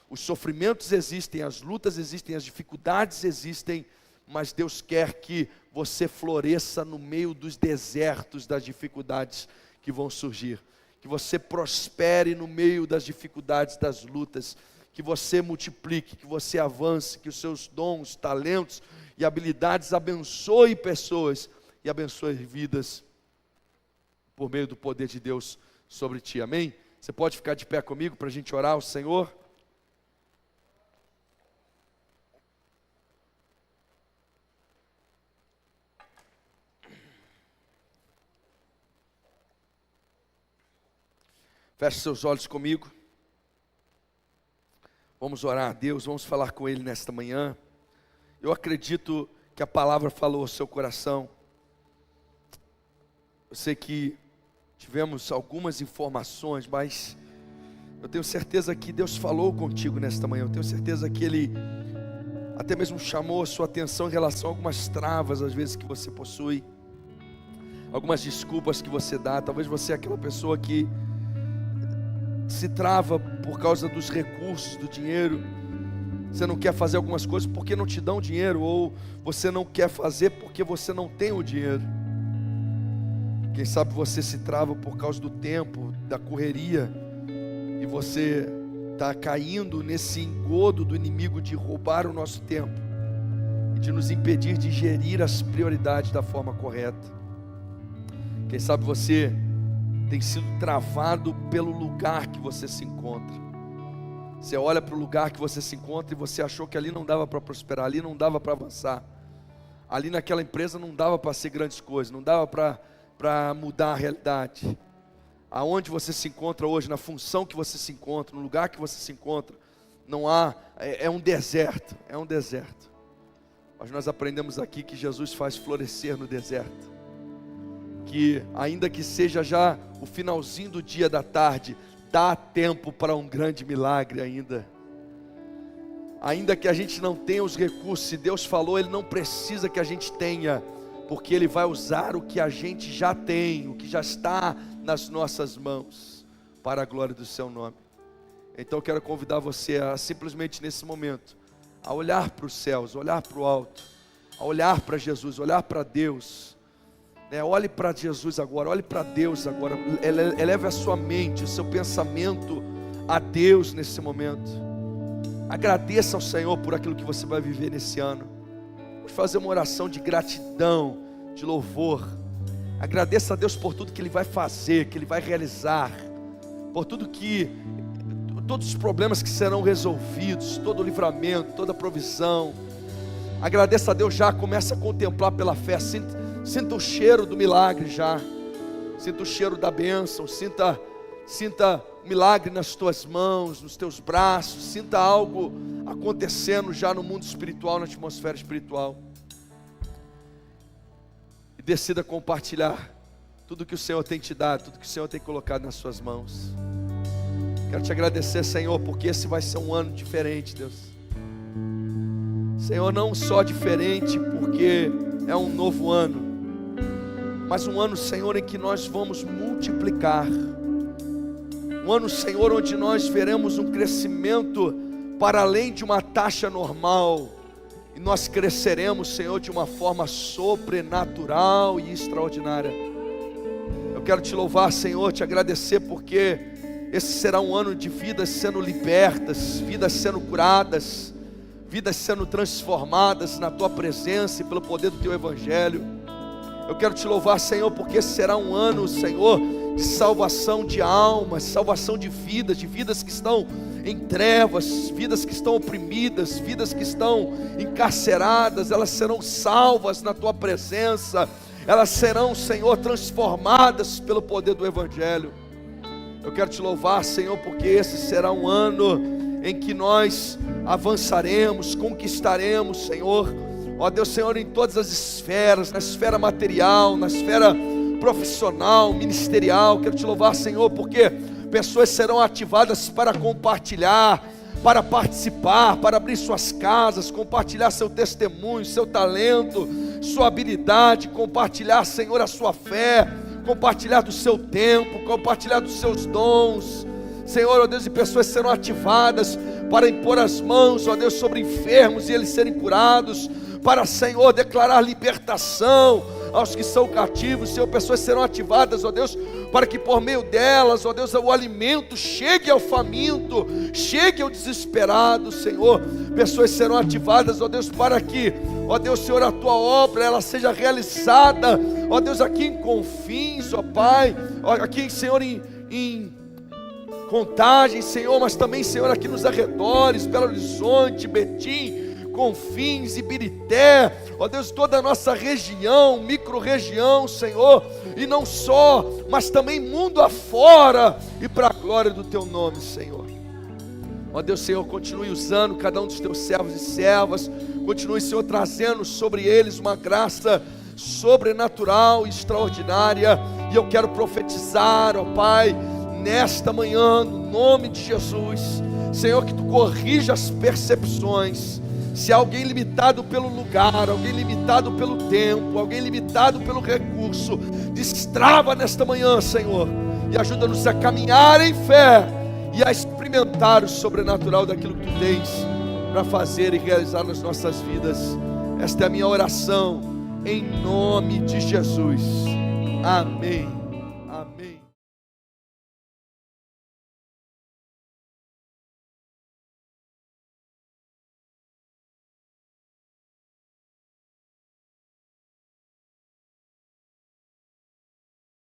Os sofrimentos existem, as lutas existem, as dificuldades existem, mas Deus quer que você floresça no meio dos desertos, das dificuldades que vão surgir. Que você prospere no meio das dificuldades, das lutas. Que você multiplique, que você avance, que os seus dons, talentos e habilidades abençoem pessoas e abençoem vidas por meio do poder de Deus sobre ti, amém? Você pode ficar de pé comigo para a gente orar ao Senhor? Feche seus olhos comigo. Vamos orar a Deus, vamos falar com Ele nesta manhã. Eu acredito que a palavra falou ao seu coração. Eu sei que tivemos algumas informações, mas eu tenho certeza que Deus falou contigo nesta manhã. Eu tenho certeza que Ele até mesmo chamou a sua atenção em relação a algumas travas, às vezes, que você possui. Algumas desculpas que você dá. Talvez você é aquela pessoa que se trava por causa dos recursos, do dinheiro. Você não quer fazer algumas coisas porque não te dão dinheiro, ou você não quer fazer porque você não tem o dinheiro. Quem sabe você se trava por causa do tempo, da correria, e você está caindo nesse engodo do inimigo de roubar o nosso tempo e de nos impedir de gerir as prioridades da forma correta. Quem sabe você tem sido travado pelo lugar que você se encontra. Você olha para o lugar que você se encontra e você achou que ali não dava para prosperar, ali não dava para avançar, ali naquela empresa não dava para ser grandes coisas, não dava para mudar a realidade. Aonde você se encontra hoje, na função que você se encontra, no lugar que você se encontra, não há, é um deserto, Mas nós aprendemos aqui que Jesus faz florescer no deserto. Que ainda que seja já o finalzinho do dia, da tarde, dá tempo para um grande milagre ainda. Ainda que a gente não tenha os recursos, se Deus falou, Ele não precisa que a gente tenha, porque Ele vai usar o que a gente já tem, o que já está nas nossas mãos, para a glória do seu nome. Então eu quero convidar você a simplesmente nesse momento, a olhar para os céus, olhar para o alto, a olhar para Jesus, olhar para Deus. Olhe para Jesus agora, olhe para Deus agora, eleve a sua mente, o seu pensamento a Deus nesse momento. Agradeça ao Senhor por aquilo que você vai viver nesse ano. Vamos fazer uma oração de gratidão, de louvor. Agradeça a Deus por tudo que Ele vai fazer, que Ele vai realizar, por todos os problemas que serão resolvidos, todo o livramento, toda a provisão. Agradeça a Deus já, comece a contemplar pela fé, sinta o cheiro do milagre já, sinta o cheiro da bênção, sinta o milagre nas tuas mãos, nos teus braços, sinta algo acontecendo já no mundo espiritual, na atmosfera espiritual. E decida compartilhar tudo que o Senhor tem te dado, tudo que o Senhor tem colocado nas suas mãos. Quero te agradecer, Senhor, porque esse vai ser um ano diferente, Deus. Senhor, não só diferente porque é um novo ano, mas um ano, Senhor, em que nós vamos multiplicar. Um ano, Senhor, onde nós veremos um crescimento para além de uma taxa normal. E nós cresceremos, Senhor, de uma forma sobrenatural e extraordinária. Eu quero te louvar, Senhor, te agradecer, porque esse será um ano de vidas sendo libertas, vidas sendo curadas, vidas sendo transformadas na Tua presença e pelo poder do Teu Evangelho. Eu quero te louvar, Senhor, porque esse será um ano, Senhor, de salvação de almas, salvação de vidas que estão em trevas, vidas que estão oprimidas, vidas que estão encarceradas, elas serão salvas na Tua presença, elas serão, Senhor, transformadas pelo poder do Evangelho. Eu quero te louvar, Senhor, porque esse será um ano em que nós avançaremos, conquistaremos, Senhor. Ó Deus, Senhor, em todas as esferas, na esfera material, na esfera profissional, ministerial. Quero te louvar, Senhor, porque pessoas serão ativadas para compartilhar, para participar, para abrir suas casas, compartilhar seu testemunho, seu talento, sua habilidade, compartilhar, Senhor, a sua fé, compartilhar do seu tempo, compartilhar dos seus dons. Senhor, ó Deus, e pessoas serão ativadas para impor as mãos, ó Deus, sobre enfermos e eles serem curados, para, Senhor, declarar libertação aos que são cativos. Senhor, pessoas serão ativadas, ó Deus, para que por meio delas, ó Deus, o alimento chegue ao faminto, chegue ao desesperado, Senhor. Pessoas serão ativadas, ó Deus, para que, ó Deus, Senhor, a tua obra, ela seja realizada, ó Deus, aqui em Confins, ó Pai, aqui, Senhor, em Contagem, Senhor, mas também, Senhor, aqui nos arredores, Belo Horizonte, Betim, Confins, Ibirité, ó Deus, toda a nossa região, micro-região, Senhor, e não só, mas também mundo afora, e para a glória do teu nome, Senhor. Ó Deus, Senhor, continue usando cada um dos teus servos e servas, continue, Senhor, trazendo sobre eles uma graça sobrenatural e extraordinária, e eu quero profetizar, ó Pai, nesta manhã, no nome de Jesus, Senhor, que tu corrija as percepções. Se há alguém limitado pelo lugar, alguém limitado pelo tempo, alguém limitado pelo recurso, destrava nesta manhã, Senhor, e ajuda-nos a caminhar em fé e a experimentar o sobrenatural daquilo que tu tens para fazer e realizar nas nossas vidas. Esta é a minha oração, em nome de Jesus. Amém.